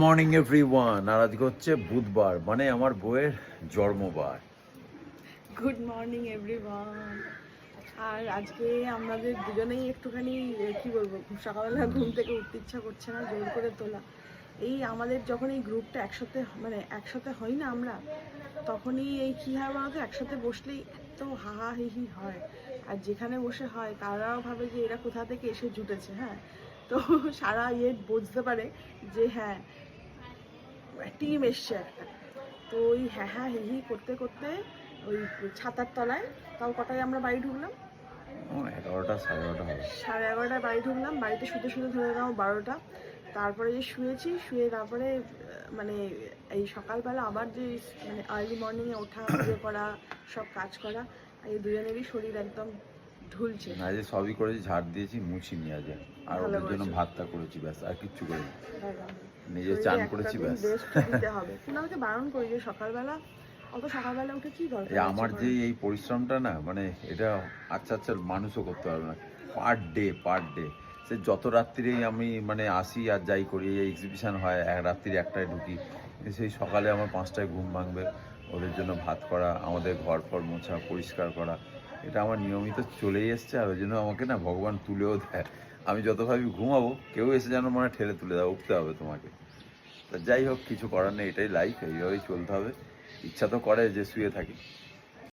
Morning everyone. আর আজকে হচ্ছে বুধবার, মানে আমার বউয়ের জন্মবার। Good morning everyone. আর আজকে আমাদের দুজনেই একটুখানি কি বলবো, সকালবেলা ঘুম থেকে উঠতে ইচ্ছা করছে না, জোর করে তোলা। এই আমাদের যখন এই গ্রুপটা একসাথে হই না আমরা, তখনই এই কী হয় বলতো, একসাথে বসলেই এত হাহা হিহি হয়। আর যেখানে বসে হয় তারাও ভাবে যে এরা কোথা থেকে এসে জুটেছে। হ্যাঁ, তো সারা বুঝতে পারে যে হ্যাঁ, টিম এসছে একটা। তো ওই হ্যাঁ হ্যাঁ হি হি করতে করতে ওই ছাতার তলায়, তাও কটায় আমরা বাড়ি ঢুকলাম? 11টা 11:30 হবে। 11:30টায় বাড়ি ঢুকলাম। বাড়িতে শুতে শুতে ধরে নাও 12টা। তারপরে যে শুয়ে তারপরে মানে এই সকালবেলা আবার যে মানে আর্লি মর্নিংয়ে ওঠা, পুজো করা, সব কাজ করা, এই দুজনেরই শরীর একদম ঢুলছে। না, যে সবই করেছি, ঝাড় দিয়েছি, মুছিনি আজ। আর ভালো ওদের জন্য করেছো। ভাতটা করেছি, ব্যাস, আর কিচ্ছু করিনি। নিজে শরীরে চান একটা করেছি, দিন ব্যাস। রেস্ট দিতে হবে। কিন্তু আমাকে বারণ করি যে সকালবেলা, অত সকালবেলা উঠে কি দরকার এই আছে আমার যে করার? এই পরিশ্রমটা না, মানে এটা আচ্ছা আচ্ছা মানুষও করতে পারবে না। পার ডে সে যত রাত্রিরেই আমি মানে আসি আর যাই করি, এই এক্সিবিশন হয়, রাত্রির 1টায় ঢুকি, সেই সকালে আমার 5টায় ঘুম ভাঙবে, ওদের জন্য ভাত করা, আমাদের ঘর ফর মোছা, পরিষ্কার করা, এটা আমার নিয়মিত চলেই এসছে। আর ওই জন্য আমাকে না ভগবান তুলেও দেয়। আমি যত ভাবি ঘুমাবো, কেউ এসে যেন মনে হয় ঠেলে তুলে দেয়, উঠতে হবে তোমাকে। তা যাই হোক, কিছু করার নেই, এটাই লাইফ, এইভাবেই চলতে হবে। ইচ্ছা তো করে যে শুয়ে থাকি,